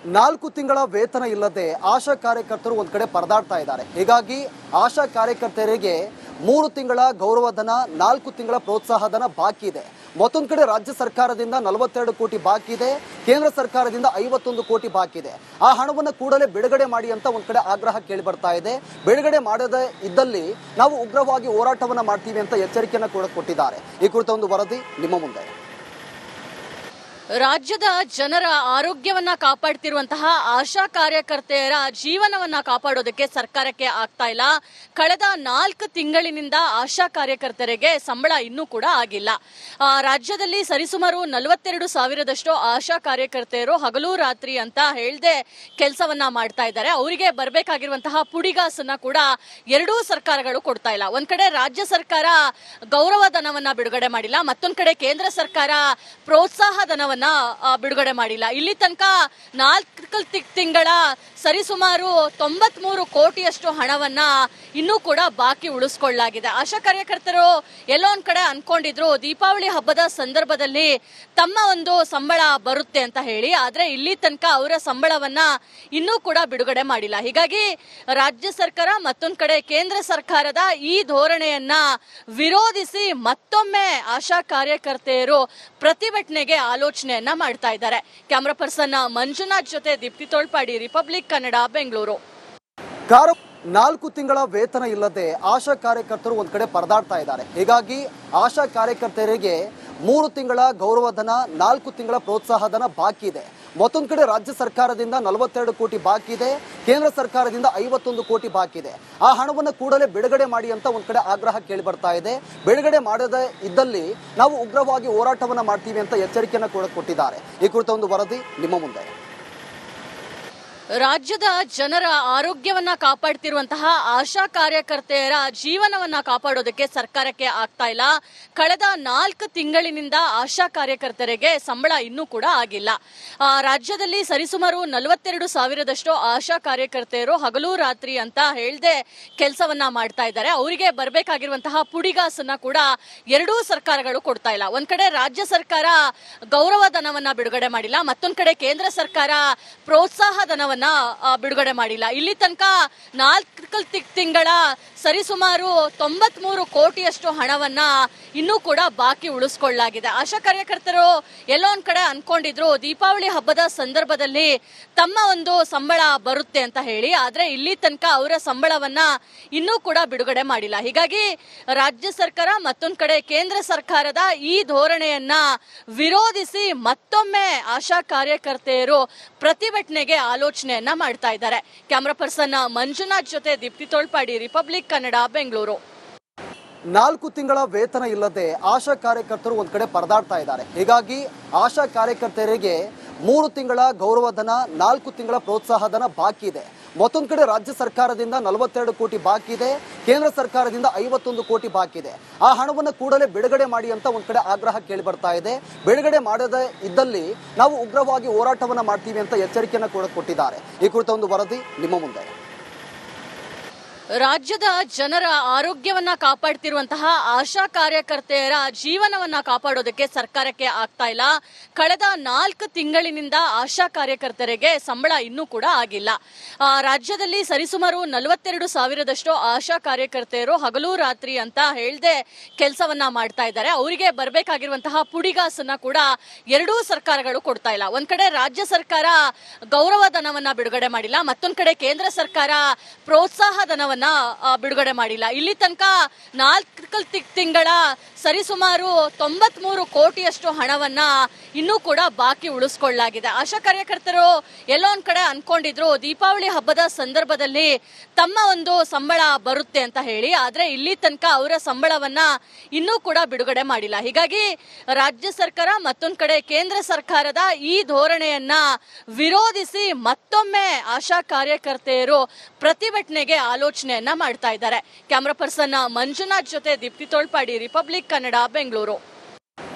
4 ತಿಂಗಳ ವೇತನ ಇಲ್ಲದೆ ಆಶಾ ಕಾರ್ಯಕರ್ತರು ಒಂದು ಕಡೆ ಪರದಾಡ್ತಾ ಇದ್ದಾರೆ. ಹೀಗಾಗಿ ಆಶಾ ಕಾರ್ಯಕರ್ತರಿಗೆ 3 ತಿಂಗಳ ಗೌರವಧನ, 4 ತಿಂಗಳ ಪ್ರೋತ್ಸಾಹಧನ ಬಾಕಿ ಇದೆ. ಮತ್ತೊಂದು ಕಡೆ ರಾಜ್ಯ ಸರ್ಕಾರದಿಂದ 42 ಕೋಟಿ ಬಾಕಿ ಇದೆ, ಕೇಂದ್ರ ಸರ್ಕಾರದಿಂದ 51 ಕೋಟಿ ಬಾಕಿ ಇದೆ. ಆ ಹಣವನ್ನು ಕೂಡಲೇ ಬಿಡುಗಡೆ ಮಾಡಿ ಅಂತ ಒಂದು ಕಡೆ ಆಗ್ರಹ ಕೇಳಿ ಬರ್ತಾ ಇದೆ. ಬಿಡುಗಡೆ ಮಾಡದೇ ಇದ್ದಲ್ಲಿ ನಾವು ಉಗ್ರವಾಗಿ ಹೋರಾಟವನ್ನು ಮಾಡ್ತೀವಿ ಅಂತ ಎಚ್ಚರಿಕೆಯನ್ನು ಕೂಡ ಕೊಟ್ಟಿದ್ದಾರೆ. ಈ ಕುರಿತ ಒಂದು ವರದಿ ನಿಮ್ಮ ಮುಂದೆ. ರಾಜ್ಯದ ಜನರ ಆರೋಗ್ಯವನ್ನ ಕಾಪಾಡ್ತಿರುವಂತಹ ಆಶಾ ಕಾರ್ಯಕರ್ತೆಯರ ಜೀವನವನ್ನ ಕಾಪಾಡೋದಕ್ಕೆ ಸರ್ಕಾರಕ್ಕೆ ಆಗ್ತಾ ಇಲ್ಲ. ಕಳೆದ 4 ತಿಂಗಳಿನಿಂದ ಆಶಾ ಕಾರ್ಯಕರ್ತರಿಗೆ ಸಂಬಳ ಇನ್ನೂ ಕೂಡ ಆಗಿಲ್ಲ. ರಾಜ್ಯದಲ್ಲಿ ಸರಿಸುಮಾರು 42,000ದಷ್ಟು ಆಶಾ ಕಾರ್ಯಕರ್ತೆಯರು ಹಗಲು ರಾತ್ರಿ ಅಂತ ಹೇಳ್ದೆ ಕೆಲಸವನ್ನ ಮಾಡ್ತಾ ಇದ್ದಾರೆ. ಅವರಿಗೆ ಬರಬೇಕಾಗಿರುವಂತಹ ಪುಡಿಗಾಸನ್ನ ಕೂಡ ಎರಡೂ ಸರ್ಕಾರಗಳು ಕೊಡ್ತಾ ಇಲ್ಲ. ಒಂದ್ ಕಡೆ ರಾಜ್ಯ ಸರ್ಕಾರ ಗೌರವ ಧನವನ್ನ ಬಿಡುಗಡೆ ಮಾಡಿಲ್ಲ, ಮತ್ತೊಂದ್ ಕಡೆ ಕೇಂದ್ರ ಸರ್ಕಾರ ಪ್ರೋತ್ಸಾಹ ಧನವನ್ನ ಬಿಡುಗಡೆ ಮಾಡಿಲ್ಲ. ಇಲ್ಲಿ ತನಕ 4 ತಿಂಗಳ ಸರಿಸುಮಾರು 93 ಕೋಟಿಯಷ್ಟು ಹಣವನ್ನ ಇನ್ನೂ ಕೂಡ ಬಾಕಿ ಉಳಿಸ್ಕೊಳ್ಳಲಾಗಿದೆ. ಆಶಾ ಕಾರ್ಯಕರ್ತರು ಎಲ್ಲೋ ಒಂದ್ ಕಡೆ ಅನ್ಕೊಂಡಿದ್ರು ದೀಪಾವಳಿ ಹಬ್ಬದ ಸಂದರ್ಭದಲ್ಲಿ ತಮ್ಮ ಒಂದು ಸಂಬಳ ಬರುತ್ತೆ ಅಂತ ಹೇಳಿ, ಆದ್ರೆ ಇಲ್ಲಿ ತನಕ ಅವರ ಸಂಬಳವನ್ನ ಇನ್ನೂ ಕೂಡ ಬಿಡುಗಡೆ ಮಾಡಿಲ್ಲ. ಹೀಗಾಗಿ ರಾಜ್ಯ ಸರ್ಕಾರ ಮತ್ತೊಂದ್ ಕಡೆ ಕೇಂದ್ರ ಸರ್ಕಾರದ ಈ ಧೋರಣೆಯನ್ನ ವಿರೋಧಿಸಿ ಮತ್ತೊಮ್ಮೆ ಆಶಾ ಕಾರ್ಯಕರ್ತೆಯರು ಪ್ರತಿಭಟನೆಗೆ ಆಲೋಚನೆಯನ್ನ ಮಾಡ್ತಾ ಇದ್ದಾರೆ. ಕ್ಯಾಮರಾ ಪರ್ಸನ್ ಮಂಜುನಾಥ್ ಜೊತೆ ದೀಪ್ತಿ ತೋಳ್ಪಾಡಿ, ರಿಪಬ್ಲಿಕ್ ಕನ್ನಡ, ಬೆಂಗಳೂರು. 4 ತಿಂಗಳ ವೇತನ ಇಲ್ಲದೆ ಆಶಾ ಕಾರ್ಯಕರ್ತರು ಒಂದು ಕಡೆ ಪರದಾಡ್ತಾ ಇದ್ದಾರೆ. ಹೀಗಾಗಿ ಆಶಾ ಕಾರ್ಯಕರ್ತರಿಗೆ 3 ತಿಂಗಳ ಗೌರವಧನ, 4 ತಿಂಗಳ ಪ್ರೋತ್ಸಾಹಧನ ಬಾಕಿ ಇದೆ. ಮತ್ತೊಂದು ಕಡೆ ರಾಜ್ಯ ಸರ್ಕಾರದಿಂದ 42 ಕೋಟಿ ಬಾಕಿ ಇದೆ, ಕೇಂದ್ರ ಸರ್ಕಾರದಿಂದ 51 ಕೋಟಿ ಬಾಕಿ ಇದೆ. ಆ ಹಣವನ್ನು ಕೂಡಲೇ ಬಿಡುಗಡೆ ಮಾಡಿ ಅಂತ ಒಂದು ಕಡೆ ಆಗ್ರಹ ಕೇಳಿ ಬರ್ತಾ ಇದೆ. ಬಿಡುಗಡೆ ಮಾಡದೇ ಇದ್ದಲ್ಲಿ ನಾವು ಉಗ್ರವಾಗಿ ಹೋರಾಟವನ್ನು ಮಾಡ್ತೀವಿ ಅಂತ ಎಚ್ಚರಿಕೆಯನ್ನು ಕೂಡ ಕೊಟ್ಟಿದ್ದಾರೆ. ಈ ಕುರಿತ ಒಂದು ವರದಿ ನಿಮ್ಮ ಮುಂದೆ. ರಾಜ್ಯದ ಜನರ ಆರೋಗ್ಯವನ್ನ ಕಾಪಾಡ್ತಿರುವಂತಹ ಆಶಾ ಕಾರ್ಯಕರ್ತೆಯರ ಜೀವನವನ್ನ ಕಾಪಾಡೋದಕ್ಕೆ ಸರ್ಕಾರಕ್ಕೆ ಆಗ್ತಾ ಇಲ್ಲ. ಕಳೆದ 4 ತಿಂಗಳಿನಿಂದ ಆಶಾ ಕಾರ್ಯಕರ್ತರಿಗೆ ಸಂಬಳ ಇನ್ನೂ ಕೂಡ ಆಗಿಲ್ಲ. ರಾಜ್ಯದಲ್ಲಿ ಸರಿಸುಮಾರು 42,000ದಷ್ಟು ಆಶಾ ಕಾರ್ಯಕರ್ತೆಯರು ಹಗಲು ರಾತ್ರಿ ಅಂತ ಹೇಳ್ದೆ ಕೆಲಸವನ್ನ ಮಾಡ್ತಾ ಇದ್ದಾರೆ. ಅವರಿಗೆ ಬರಬೇಕಾಗಿರುವಂತಹ ಪುಡಿಗಾಸನ್ನ ಕೂಡ ಎರಡೂ ಸರ್ಕಾರಗಳು ಕೊಡ್ತಾ ಇಲ್ಲ. ಒಂದ್ ಕಡೆ ರಾಜ್ಯ ಸರ್ಕಾರ ಗೌರವ ಧನವನ್ನ ಬಿಡುಗಡೆ ಮಾಡಿಲ್ಲ, ಮತ್ತೊಂದ್ ಕಡೆ ಕೇಂದ್ರ ಸರ್ಕಾರ ಪ್ರೋತ್ಸಾಹ ಧನವನ್ನ ಬಿಡುಗಡೆ ಮಾಡಿಲ್ಲ. ಇಲ್ಲಿ ತನಕ 4 ತಿಂಗಳ ಸರಿಸುಮಾರು 93 ಕೋಟಿಯಷ್ಟು ಹಣವನ್ನ ಇನ್ನೂ ಕೂಡ ಬಾಕಿ ಉಳಿಸ್ಕೊಳ್ಳಲಾಗಿದೆ. ಆಶಾ ಕಾರ್ಯಕರ್ತರು ಎಲ್ಲೋ ಒಂದ್ ಕಡೆ ಅನ್ಕೊಂಡಿದ್ರು ದೀಪಾವಳಿ ಹಬ್ಬದ ಸಂದರ್ಭದಲ್ಲಿ ತಮ್ಮ ಒಂದು ಸಂಬಳ ಬರುತ್ತೆ ಅಂತ ಹೇಳಿ, ಆದ್ರೆ ಇಲ್ಲಿ ತನಕ ಅವರ ಸಂಬಳವನ್ನ ಇನ್ನೂ ಕೂಡ ಬಿಡುಗಡೆ ಮಾಡಿಲ್ಲ. ಹೀಗಾಗಿ ರಾಜ್ಯ ಸರ್ಕಾರ ಮತ್ತೊಂದ್ ಕಡೆ ಕೇಂದ್ರ ಸರ್ಕಾರದ ಈ ಧೋರಣೆಯನ್ನ ವಿರೋಧಿಸಿ ಮತ್ತೊಮ್ಮೆ ಆಶಾ ಕಾರ್ಯಕರ್ತೆಯರು ಪ್ರತಿಭಟನೆಗೆ ಆಲೋಚನೆಯನ್ನ ಮಾಡ್ತಾ ಇದ್ದಾರೆ. ಕ್ಯಾಮರಾ ಪರ್ಸನ್ ಮಂಜುನಾಥ್ ಜೊತೆ ದೀಪ್ತಿ ತೋಳ್ಪಾಡಿ, ರಿಪಬ್ಲಿಕ್ ಕನ್ನಡ, ಬೆಂಗಳೂರು. 4 ತಿಂಗಳ ವೇತನ ಇಲ್ಲದೆ ಆಶಾ ಕಾರ್ಯಕರ್ತರು ಒಂದು ಕಡೆ ಪರದಾಡ್ತಾ ಇದ್ದಾರೆ. ಹೀಗಾಗಿ ಆಶಾ ಕಾರ್ಯಕರ್ತರಿಗೆ 3 ತಿಂಗಳ ಗೌರವಧನ, 4 ತಿಂಗಳ ಪ್ರೋತ್ಸಾಹಧನ ಬಾಕಿ ಇದೆ. ಮತ್ತೊಂದು ಕಡೆ ರಾಜ್ಯ ಸರ್ಕಾರದಿಂದ 42 ಕೋಟಿ ಬಾಕಿ ಇದೆ, ಕೇಂದ್ರ ಸರ್ಕಾರದಿಂದ 51 ಕೋಟಿ ಬಾಕಿ ಇದೆ. ಆ ಹಣವನ್ನು ಕೂಡಲೇ ಬಿಡುಗಡೆ ಮಾಡಿ ಅಂತ ಒಂದು ಕಡೆ ಆಗ್ರಹ ಕೇಳಿ ಬರ್ತಾ ಇದೆ. ಬಿಡುಗಡೆ ಮಾಡದೇ ಇದ್ದಲ್ಲಿ ನಾವು ಉಗ್ರವಾಗಿ ಹೋರಾಟವನ್ನು ಮಾಡ್ತೀವಿ ಅಂತ ಎಚ್ಚರಿಕೆಯನ್ನು ಕೂಡ ಕೊಟ್ಟಿದ್ದಾರೆ. ಈ ಕುರಿತ ಒಂದು ವರದಿ ನಿಮ್ಮ ಮುಂದೆ. ರಾಜ್ಯದ ಜನರ ಆರೋಗ್ಯವನ್ನ ಕಾಪಾಡ್ತಿರುವಂತಹ ಆಶಾ ಕಾರ್ಯಕರ್ತೆಯರ ಜೀವನವನ್ನ ಕಾಪಾಡೋದಕ್ಕೆ ಸರ್ಕಾರಕ್ಕೆ ಆಗ್ತಾ ಇಲ್ಲ. ಕಳೆದ 4 ತಿಂಗಳಿನಿಂದ ಆಶಾ ಕಾರ್ಯಕರ್ತರಿಗೆ ಸಂಬಳ ಇನ್ನೂ ಕೂಡ ಆಗಿಲ್ಲ. ರಾಜ್ಯದಲ್ಲಿ ಸರಿಸುಮಾರು 42,000ದಷ್ಟು ಆಶಾ ಕಾರ್ಯಕರ್ತೆಯರು ಹಗಲು ರಾತ್ರಿ ಅಂತ ಹೇಳ್ದೆ ಕೆಲಸವನ್ನ ಮಾಡ್ತಾ ಇದ್ದಾರೆ. ಅವರಿಗೆ ಬರಬೇಕಾಗಿರುವಂತಹ ಪುಡಿಗಾಸನ್ನ ಕೂಡ ಎರಡೂ ಸರ್ಕಾರಗಳು ಕೊಡ್ತಾ ಇಲ್ಲ. ಒಂದ್ ಕಡೆ ರಾಜ್ಯ ಸರ್ಕಾರ ಗೌರವ ಧನವನ್ನ ಬಿಡುಗಡೆ ಮಾಡಿಲ್ಲ, ಮತ್ತೊಂದ್ ಕಡೆ ಕೇಂದ್ರ ಸರ್ಕಾರ ಪ್ರೋತ್ಸಾಹ ಧನವನ್ನ ಬಿಡುಗಡೆ ಮಾಡಿಲ್ಲ. ಇಲ್ಲಿ ತನಕ 4 ತಿಂಗಳ ಸರಿಸುಮಾರು 93 ಕೋಟಿಯಷ್ಟು ಹಣವನ್ನ ಇನ್ನೂ ಕೂಡ ಬಾಕಿ ಉಳಿಸ್ಕೊಳ್ಳಲಾಗಿದೆ. ಆಶಾ ಕಾರ್ಯಕರ್ತರು ಎಲ್ಲೋ ಒಂದ್ ಕಡೆ ಅನ್ಕೊಂಡಿದ್ರು ದೀಪಾವಳಿ ಹಬ್ಬದ ಸಂದರ್ಭದಲ್ಲಿ ತಮ್ಮ ಒಂದು ಸಂಬಳ ಬರುತ್ತೆ ಅಂತ ಹೇಳಿ, ಆದ್ರೆ ಇಲ್ಲಿ ತನಕ ಅವರ ಸಂಬಳವನ್ನ ಇನ್ನೂ ಕೂಡ ಬಿಡುಗಡೆ ಮಾಡಿಲ್ಲ. ಹೀಗಾಗಿ ರಾಜ್ಯ ಸರ್ಕಾರ ಮತ್ತೊಂದ್ ಕಡೆ ಕೇಂದ್ರ ಸರ್ಕಾರದ ಈ ಧೋರಣೆಯನ್ನ ವಿರೋಧಿಸಿ ಮತ್ತೊಮ್ಮೆ ಆಶಾ ಕಾರ್ಯಕರ್ತೆಯರು ಪ್ರತಿಭಟನೆಗೆ ಆಲೋಚನೆಯನ್ನ ಮಾಡ್ತಾ ಇದ್ದಾರೆ. ಕ್ಯಾಮರಾ ಪರ್ಸನ್ ಮಂಜುನಾಥ್ ಜೊತೆ ದೀಪ್ತಿ ತೋಳ್ಪಾಡಿ, ರಿಪಬ್ಲಿಕ್ ಕನ್ನಡ, ಬೆಂಗಳೂರು.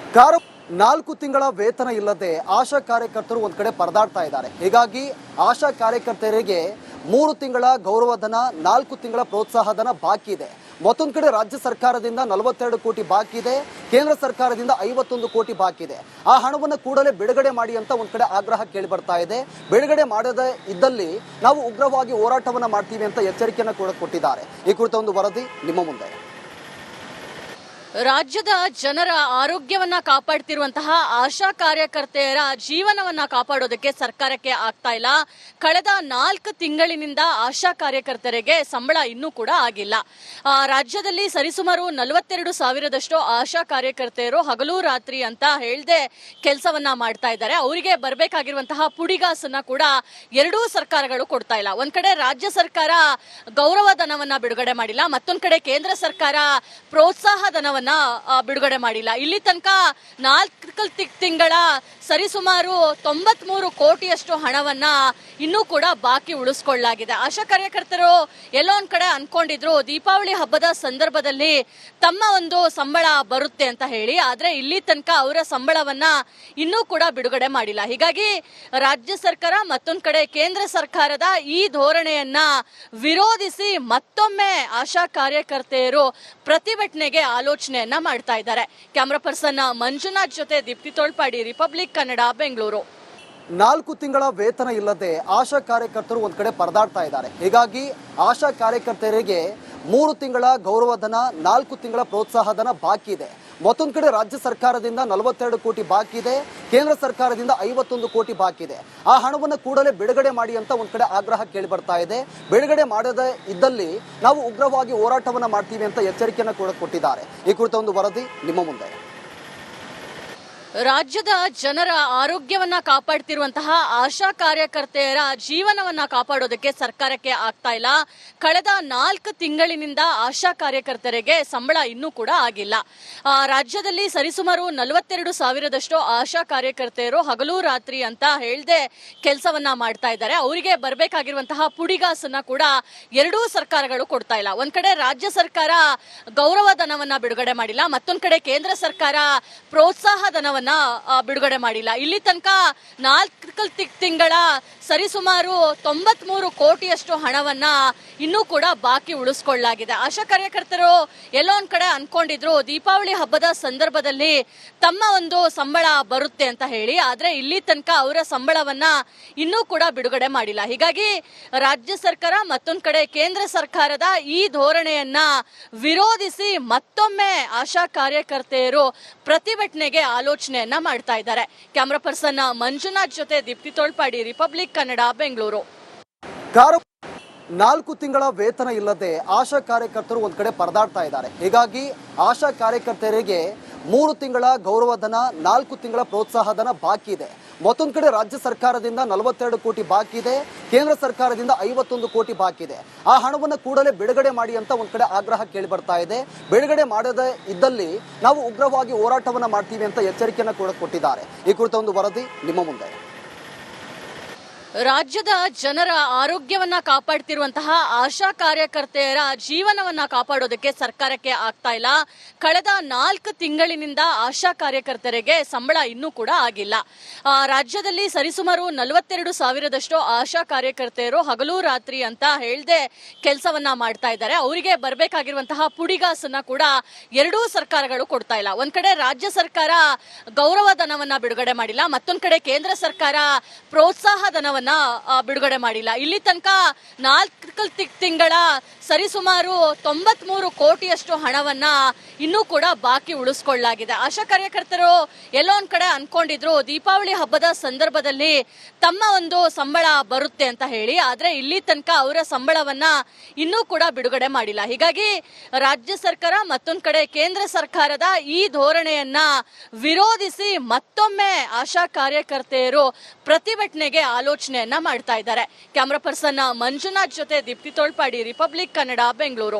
4 ತಿಂಗಳ ವೇತನ ಇಲ್ಲದೆ ಆಶಾ ಕಾರ್ಯಕರ್ತರು ಒಂದು ಕಡೆ ಪರದಾಡ್ತಾ ಇದ್ದಾರೆ. ಹೀಗಾಗಿ ಆಶಾ ಕಾರ್ಯಕರ್ತರಿಗೆ 3 ತಿಂಗಳ ಗೌರವಧನ, 4 ತಿಂಗಳ ಪ್ರೋತ್ಸಾಹಧನ ಬಾಕಿ ಇದೆ. ಮತ್ತೊಂದು ಕಡೆ ರಾಜ್ಯ ಸರ್ಕಾರದಿಂದ 42 ಕೋಟಿ ಬಾಕಿ ಇದೆ, ಕೇಂದ್ರ ಸರ್ಕಾರದಿಂದ 51 ಕೋಟಿ ಬಾಕಿ ಇದೆ. ಆ ಹಣವನ್ನು ಕೂಡಲೇ ಬಿಡುಗಡೆ ಮಾಡಿ ಅಂತ ಒಂದ್ ಕಡೆ ಆಗ್ರಹ ಕೇಳಿ ಬರ್ತಾ ಇದೆ. ಬಿಡುಗಡೆ ಮಾಡದೇ ಇದ್ದಲ್ಲಿ ನಾವು ಉಗ್ರವಾಗಿ ಹೋರಾಟವನ್ನ ಮಾಡ್ತೀವಿ ಅಂತ ಎಚ್ಚರಿಕೆಯನ್ನು ಕೂಡ ಕೊಟ್ಟಿದ್ದಾರೆ. ಈ ಕುರಿತ ಒಂದು ವರದಿ ನಿಮ್ಮ ಮುಂದೆ. ರಾಜ್ಯದ ಜನರ ಆರೋಗ್ಯವನ್ನ ಕಾಪಾಡ್ತಿರುವಂತಹ ಆಶಾ ಕಾರ್ಯಕರ್ತೆಯರ ಜೀವನವನ್ನ ಕಾಪಾಡೋದಕ್ಕೆ ಸರ್ಕಾರಕ್ಕೆ ಆಗ್ತಾ ಇಲ್ಲ. ಕಳೆದ 4 ತಿಂಗಳಿನಿಂದ ಆಶಾ ಕಾರ್ಯಕರ್ತರಿಗೆ ಸಂಬಳ ಇನ್ನೂ ಕೂಡ ಆಗಿಲ್ಲ. ರಾಜ್ಯದಲ್ಲಿ ಸರಿಸುಮಾರು 42,000ದಷ್ಟು ಆಶಾ ಕಾರ್ಯಕರ್ತೆಯರು ಹಗಲು ರಾತ್ರಿ ಅಂತ ಹೇಳ್ದೆ ಕೆಲಸವನ್ನ ಮಾಡ್ತಾ ಇದ್ದಾರೆ. ಅವರಿಗೆ ಬರಬೇಕಾಗಿರುವಂತಹ ಪುಡಿಗಾಸನ್ನ ಕೂಡ ಎರಡೂ ಸರ್ಕಾರಗಳು ಕೊಡ್ತಾ ಇಲ್ಲ. ಒಂದ್ ಕಡೆ ರಾಜ್ಯ ಸರ್ಕಾರ ಗೌರವ ಧನವನ್ನ ಬಿಡುಗಡೆ ಮಾಡಿಲ್ಲ, ಮತ್ತೊಂದ್ ಕಡೆ ಕೇಂದ್ರ ಸರ್ಕಾರ ಪ್ರೋತ್ಸಾಹ ಧನವನ್ನ ಬಿಡುಗಡೆ ಮಾಡಿಲ್ಲ. ಇಲ್ಲಿ ತನಕ 4 ತಿಂಗಳ ಸರಿಸುಮಾರು 93 ಕೋಟಿಯಷ್ಟು ಹಣವನ್ನ ಇನ್ನೂ ಕೂಡ ಬಾಕಿ ಉಳಿಸ್ಕೊಳ್ಳಲಾಗಿದೆ. ಆಶಾ ಕಾರ್ಯಕರ್ತರು ಎಲ್ಲೋ ಒಂದ್ ಕಡೆ ಅನ್ಕೊಂಡಿದ್ರು ದೀಪಾವಳಿ ಹಬ್ಬದ ಸಂದರ್ಭದಲ್ಲಿ ತಮ್ಮ ಒಂದು ಸಂಬಳ ಬರುತ್ತೆ ಅಂತ ಹೇಳಿ, ಆದ್ರೆ ಇಲ್ಲಿ ತನಕ ಅವರ ಸಂಬಳವನ್ನ ಇನ್ನೂ ಕೂಡ ಬಿಡುಗಡೆ ಮಾಡಿಲ್ಲ. ಹೀಗಾಗಿ ರಾಜ್ಯ ಸರ್ಕಾರ ಮತ್ತೊಂದ್ ಕಡೆ ಕೇಂದ್ರ ಸರ್ಕಾರದ ಈ ಧೋರಣೆಯನ್ನ ವಿರೋಧಿಸಿ ಮತ್ತೊಮ್ಮೆ ಆಶಾ ಕಾರ್ಯಕರ್ತೆಯರು ಪ್ರತಿಭಟನೆಗೆ ಆಲೋಚನೆಯನ್ನ ಮಾಡ್ತಾ ಇದ್ದಾರೆ. ಕ್ಯಾಮರಾ ಪರ್ಸನ್ ಮಂಜುನಾಥ್ ಜೊತೆ ದೀಪ್ತಿ ತೋಳ್ಪಾಡಿ, ರಿಪಬ್ಲಿಕ್ ಕನ್ನಡ, ಬೆಂಗಳೂರು. 4 ತಿಂಗಳ ವೇತನ ಇಲ್ಲದೆ ಆಶಾ ಕಾರ್ಯಕರ್ತರು ಒಂದ್ ಕಡೆ ಪರದಾಡ್ತಾ ಇದ್ದಾರೆ. ಹೀಗಾಗಿ ಆಶಾ ಕಾರ್ಯಕರ್ತರಿಗೆ 3 ತಿಂಗಳ ಗೌರವಧನ, 4 ತಿಂಗಳ ಪ್ರೋತ್ಸಾಹಧನ ಬಾಕಿ ಇದೆ. ಮತ್ತೊಂದು ಕಡೆ ರಾಜ್ಯ ಸರ್ಕಾರದಿಂದ 42 ಕೋಟಿ ಬಾಕಿ ಇದೆ, ಕೇಂದ್ರ ಸರ್ಕಾರದಿಂದ 51 ಕೋಟಿ ಬಾಕಿ ಇದೆ. ಆ ಹಣವನ್ನು ಕೂಡಲೇ ಬಿಡುಗಡೆ ಮಾಡಿ ಅಂತ ಒಂದ್ ಕಡೆ ಆಗ್ರಹ ಕೇಳಿ ಬರ್ತಾ ಇದೆ. ಬಿಡುಗಡೆ ಮಾಡದೇ ಇದ್ದಲ್ಲಿ ನಾವು ಉಗ್ರವಾಗಿ ಹೋರಾಟವನ್ನ ಮಾಡ್ತೀವಿ ಅಂತ ಎಚ್ಚರಿಕೆಯನ್ನು ಕೂಡ ಕೊಟ್ಟಿದ್ದಾರೆ. ಈ ಕುರಿತ ಒಂದು ವರದಿ ನಿಮ್ಮ ಮುಂದೆ. ರಾಜ್ಯದ ಜನರ ಆರೋಗ್ಯವನ್ನ ಕಾಪಾಡ್ತಿರುವಂತಹ ಆಶಾ ಕಾರ್ಯಕರ್ತೆಯರ ಜೀವನವನ್ನ ಕಾಪಾಡೋದಕ್ಕೆ ಸರ್ಕಾರಕ್ಕೆ ಆಗ್ತಾ ಇಲ್ಲ. ಕಳೆದ 4 ತಿಂಗಳಿನಿಂದ ಆಶಾ ಕಾರ್ಯಕರ್ತರಿಗೆ ಸಂಬಳ ಇನ್ನೂ ಕೂಡ ಆಗಿಲ್ಲ. ರಾಜ್ಯದಲ್ಲಿ ಸರಿಸುಮಾರು 42,000ದಷ್ಟು ಆಶಾ ಕಾರ್ಯಕರ್ತೆಯರು ಹಗಲು ರಾತ್ರಿ ಅಂತ ಹೇಳ್ದೆ ಕೆಲಸವನ್ನ ಮಾಡ್ತಾ ಇದ್ದಾರೆ. ಅವರಿಗೆ ಬರಬೇಕಾಗಿರುವಂತಹ ಪುಡಿಗಾಸನ್ನ ಕೂಡ ಎರಡೂ ಸರ್ಕಾರಗಳು ಕೊಡ್ತಾ ಇಲ್ಲ. ಒಂದ್ ಕಡೆ ರಾಜ್ಯ ಸರ್ಕಾರ ಗೌರವ ಧನವನ್ನ ಬಿಡುಗಡೆ ಮಾಡಿಲ್ಲ, ಮತ್ತೊಂದ್ ಕಡೆ ಕೇಂದ್ರ ಸರ್ಕಾರ ಪ್ರೋತ್ಸಾಹ ಧನವನ್ನ ಬಿಡುಗಡೆ ಮಾಡಿಲ್ಲ. ಇಲ್ಲಿ ತನಕ 4 ತಿಂಗಳ ಸರಿಸುಮಾರು 93 ಕೋಟಿಯಷ್ಟು ಹಣವನ್ನ ಇನ್ನೂ ಕೂಡ ಬಾಕಿ ಉಳಿಸ್ಕೊಳ್ಳಲಾಗಿದೆ. ಆಶಾ ಕಾರ್ಯಕರ್ತರು ಎಲ್ಲೋ ಒಂದ್ ಕಡೆ ಅನ್ಕೊಂಡಿದ್ರು ದೀಪಾವಳಿ ಹಬ್ಬದ ಸಂದರ್ಭದಲ್ಲಿ ತಮ್ಮ ಒಂದು ಸಂಬಳ ಬರುತ್ತೆ ಅಂತ ಹೇಳಿ, ಆದ್ರೆ ಇಲ್ಲಿ ತನಕ ಅವರ ಸಂಬಳವನ್ನ ಇನ್ನೂ ಕೂಡ ಬಿಡುಗಡೆ ಮಾಡಿಲ್ಲ. ಹೀಗಾಗಿ ರಾಜ್ಯ ಸರ್ಕಾರ ಮತ್ತೊಂದ್ ಕಡೆ ಕೇಂದ್ರ ಸರ್ಕಾರದ ಈ ಧೋರಣೆಯನ್ನ ವಿರೋಧಿಸಿ ಮತ್ತೊಮ್ಮೆ ಆಶಾ ಕಾರ್ಯಕರ್ತೆಯರು ಪ್ರತಿಭಟನೆಗೆ ಆಲೋಚನೆಯನ್ನ ಮಾಡ್ತಾ ಇದ್ದಾರೆ. ಕ್ಯಾಮರಾ ಪರ್ಸನ್ ಮಂಜುನಾಥ್ ಜೊತೆ ದೀಪ್ತಿ ತೋಳ್ಪಾಡಿ, ರಿಪಬ್ಲಿಕ್ ಕನ್ನಡ, ಬೆಂಗಳೂರು. 4 ತಿಂಗಳ ವೇತನ ಇಲ್ಲದೆ ಆಶಾ ಕಾರ್ಯಕರ್ತರು ಒಂದ್ ಕಡೆ ಪರದಾಡ್ತಾ ಇದ್ದಾರೆ. ಹೀಗಾಗಿ ಆಶಾ ಕಾರ್ಯಕರ್ತರಿಗೆ 3 ತಿಂಗಳ ಗೌರವಧನ, 4 ತಿಂಗಳ ಪ್ರೋತ್ಸಾಹಧನ ಬಾಕಿ ಇದೆ. ಮತ್ತೊಂದು ಕಡೆ ರಾಜ್ಯ ಸರ್ಕಾರದಿಂದ 42 ಕೋಟಿ ಬಾಕಿ ಇದೆ, ಕೇಂದ್ರ ಸರ್ಕಾರದಿಂದ 51 ಕೋಟಿ ಬಾಕಿ ಇದೆ. ಆ ಹಣವನ್ನು ಕೂಡಲೇ ಬಿಡುಗಡೆ ಮಾಡಿ ಅಂತ ಒಂದ್ ಕಡೆ ಆಗ್ರಹ ಕೇಳಿ ಬರ್ತಾ ಇದೆ. ಬಿಡುಗಡೆ ಮಾಡದೇ ಇದ್ದಲ್ಲಿ ನಾವು ಉಗ್ರವಾಗಿ ಹೋರಾಟವನ್ನ ಮಾಡ್ತೀವಿ ಅಂತ ಎಚ್ಚರಿಕೆಯನ್ನು ಕೂಡ ಕೊಟ್ಟಿದ್ದಾರೆ. ಈ ಕುರಿತ ಒಂದು ವರದಿ ನಿಮ್ಮ ಮುಂದೆ. ರಾಜ್ಯದ ಜನರ ಆರೋಗ್ಯವನ್ನ ಕಾಪಾಡ್ತಿರುವಂತಹ ಆಶಾ ಕಾರ್ಯಕರ್ತೆಯರ ಜೀವನವನ್ನ ಕಾಪಾಡೋದಕ್ಕೆ ಸರ್ಕಾರಕ್ಕೆ ಆಗ್ತಾ ಇಲ್ಲ. ಕಳೆದ 4 ತಿಂಗಳಿನಿಂದ ಆಶಾ ಕಾರ್ಯಕರ್ತರಿಗೆ ಸಂಬಳ ಇನ್ನೂ ಕೂಡ ಆಗಿಲ್ಲ. ರಾಜ್ಯದಲ್ಲಿ ಸರಿಸುಮಾರು 42,000ದಷ್ಟು ಆಶಾ ಕಾರ್ಯಕರ್ತೆಯರು ಹಗಲು ರಾತ್ರಿ ಅಂತ ಹೇಳ್ದೆ ಕೆಲಸವನ್ನ ಮಾಡ್ತಾ ಇದ್ದಾರೆ. ಅವರಿಗೆ ಬರಬೇಕಾಗಿರುವಂತಹ ಪುಡಿಗಾಸನ್ನ ಕೂಡ ಎರಡೂ ಸರ್ಕಾರಗಳು ಕೊಡ್ತಾ ಇಲ್ಲ. ಒಂದ್ ಕಡೆ ರಾಜ್ಯ ಸರ್ಕಾರ ಗೌರವ ಧನವನ್ನ ಬಿಡುಗಡೆ ಮಾಡಿಲ್ಲ, ಮತ್ತೊಂದ್ ಕಡೆ ಕೇಂದ್ರ ಸರ್ಕಾರ ಪ್ರೋತ್ಸಾಹ ಧನವನ್ನ ಬಿಡುಗಡೆ ಮಾಡಿಲ್ಲ. ಇಲ್ಲಿ ತನಕ 4 ತಿಂಗಳ ಸರಿಸುಮಾರು 93 ಕೋಟಿಯಷ್ಟು ಹಣವನ್ನ ಇನ್ನೂ ಕೂಡ ಬಾಕಿ ಉಳಿಸ್ಕೊಳ್ಳಲಾಗಿದೆ. ಆಶಾ ಕಾರ್ಯಕರ್ತರು ಎಲ್ಲೋ ಒಂದ್ ಕಡೆ ಅನ್ಕೊಂಡಿದ್ರು ದೀಪಾವಳಿ ಹಬ್ಬದ ಸಂದರ್ಭದಲ್ಲಿ ತಮ್ಮ ಒಂದು ಸಂಬಳ ಬರುತ್ತೆ ಅಂತ ಹೇಳಿ, ಆದ್ರೆ ಇಲ್ಲಿ ತನಕ ಅವರ ಸಂಬಳವನ್ನ ಇನ್ನೂ ಕೂಡ ಬಿಡುಗಡೆ ಮಾಡಿಲ್ಲ. ಹೀಗಾಗಿ ರಾಜ್ಯ ಸರ್ಕಾರ ಮತ್ತೊಂದ್ ಕಡೆ ಕೇಂದ್ರ ಸರ್ಕಾರದ ಈ ಧೋರಣೆಯನ್ನ ವಿರೋಧಿಸಿ ಮತ್ತೊಮ್ಮೆ ಆಶಾ ಕಾರ್ಯಕರ್ತೆಯರು ಪ್ರತಿಭಟನೆಗೆ ಆಲೋಚನೆಯನ್ನ ಮಾಡ್ತಾ ಇದ್ದಾರೆ. ಕ್ಯಾಮರಾ ಪರ್ಸನ್ ಮಂಜುನಾಥ್ ಜೊತೆ ದೀಪ್ತಿ ತೋಳ್ಪಾಡಿ, ರಿಪಬ್ಲಿಕ್ ಕನ್ನಡ, ಬೆಂಗಳೂರು.